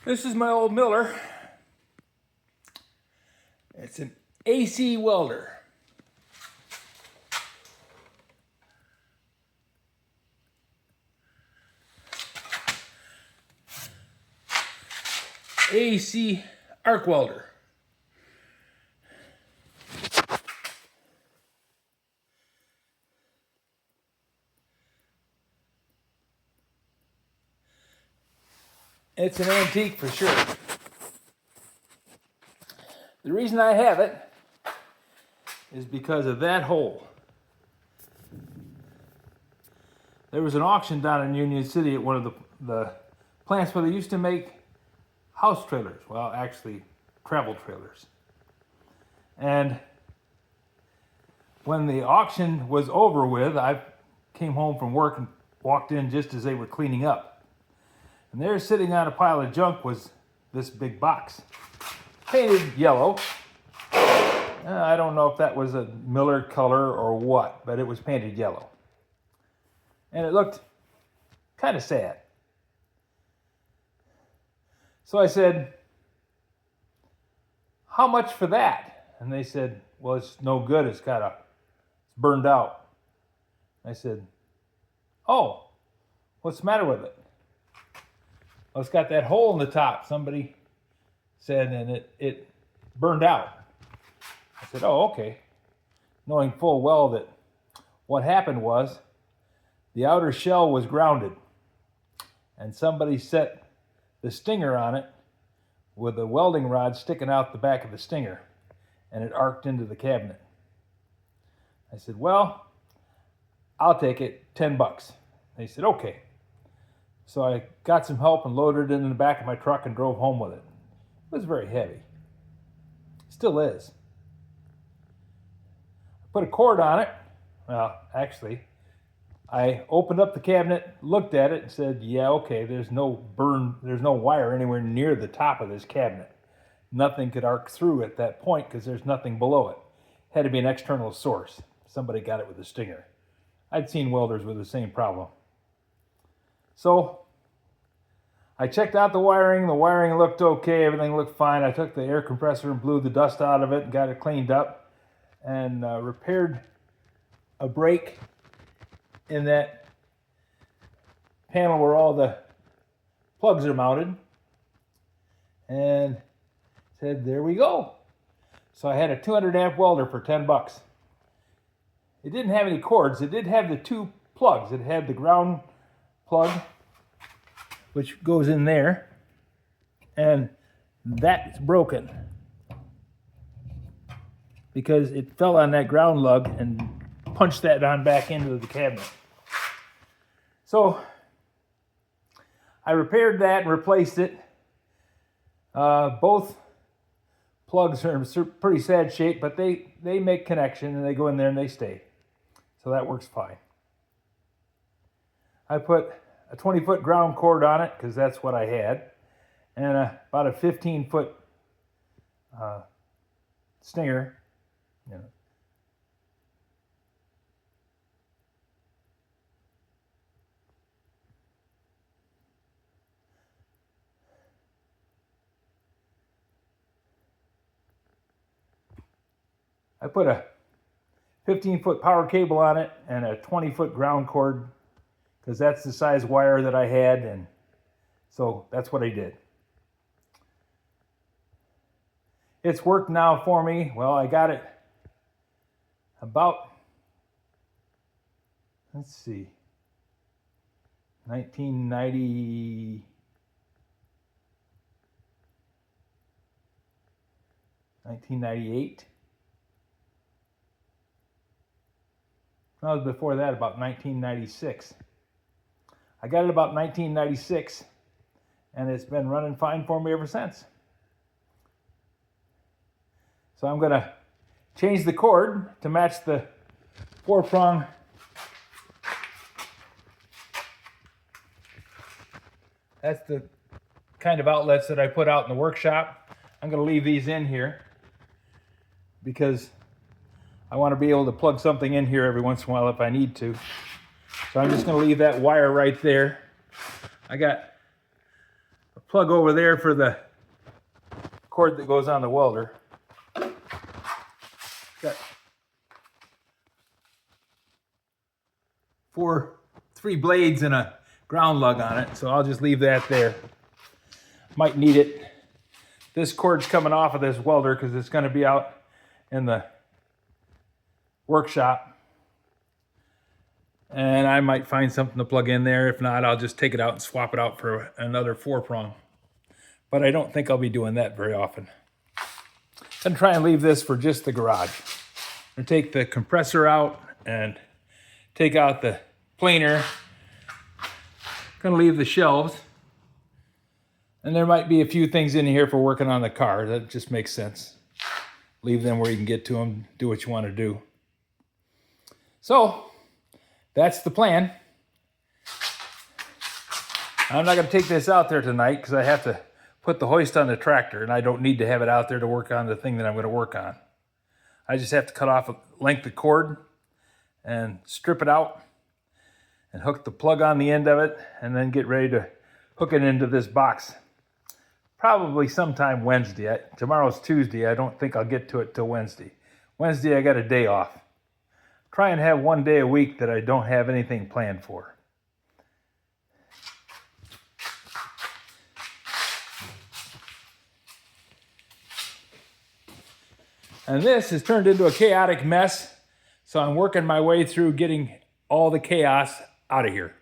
This is my old Miller. It's an AC welder. AC arc welder. It's an antique for sure. The reason I have it is because of that hole. There was an auction down in Union City at one of the plants where they used to make house trailers. Well, actually, travel trailers. And when the auction was over with, I came home from work and walked in just as they were cleaning up. And there, sitting on a pile of junk, was this big box, painted yellow. I don't know if that was a Miller color or what, but it was painted yellow. And it looked kind of sad. So I said, "How much for that?" And they said, "Well, it's no good. It's burned out." I said, "Oh, what's the matter with it?" "Well, it's got that hole in the top," somebody said, "and it burned out." I said, "Oh, okay." Knowing full well that what happened was the outer shell was grounded, and somebody set the stinger on it with a welding rod sticking out the back of the stinger, and it arced into the cabinet. I said, "Well, I'll take it, $10. They said, "Okay." So I got some help and loaded it in the back of my truck and drove home with it. It was very heavy. Still is. I put a cord on it. Well, actually, I opened up the cabinet, looked at it, and said, "Yeah, okay, there's no wire anywhere near the top of this cabinet. Nothing could arc through at that point because there's nothing below it. Had to be an external source. Somebody got it with a stinger." I'd seen welders with the same problem. So I checked out the wiring. The wiring looked okay. Everything looked fine. I took the air compressor and blew the dust out of it and got it cleaned up and repaired a break in that panel where all the plugs are mounted, and said, "There we go." So I had a 200 amp welder for $10. It didn't have any cords. It did have the two plugs. It had the ground plug, which goes in there, and that's broken because it fell on that ground lug and punched that on back into the cabinet. So I repaired that and replaced it. Both plugs are in pretty sad shape, but they make connection and they go in there and they stay. So that works fine. I put a 20-foot ground cord on it because that's what I had, and about a 15-foot stinger. I put a 15-foot power cable on it and a 20-foot ground cord because that's the size wire that I had, and so that's what I did. It's worked now for me. Well, I got it about, let's see, 1998. No, it was before that, about 1996. I got it about 1996, and it's been running fine for me ever since. So I'm going to change the cord to match the 4-prong That's the kind of outlets that I put out in the workshop. I'm going to leave these in here because I want to be able to plug something in here every once in a while if I need to. So I'm just going to leave that wire right there. I got a plug over there for the cord that goes on the welder. Got 3 blades and a ground lug on it, so I'll just leave that there. Might need it. This cord's coming off of this welder because it's going to be out in the workshop. And I might find something to plug in there. If not, I'll just take it out and swap it out for another 4-prong. But I don't think I'll be doing that very often. I'm going to try and leave this for just the garage. I'm going to take the compressor out and take out the planer. I'm going to leave the shelves. And there might be a few things in here for working on the car. That just makes sense. Leave them where you can get to them. Do what you want to do. So, that's the plan. I'm not going to take this out there tonight because I have to put the hoist on the tractor, and I don't need to have it out there to work on the thing that I'm going to work on. I just have to cut off a length of cord and strip it out and hook the plug on the end of it and then get ready to hook it into this box. Probably sometime Wednesday. Tomorrow's Tuesday. I don't think I'll get to it till Wednesday. Wednesday I got a day off. Try and have one day a week that I don't have anything planned for. And this has turned into a chaotic mess, so I'm working my way through getting all the chaos out of here.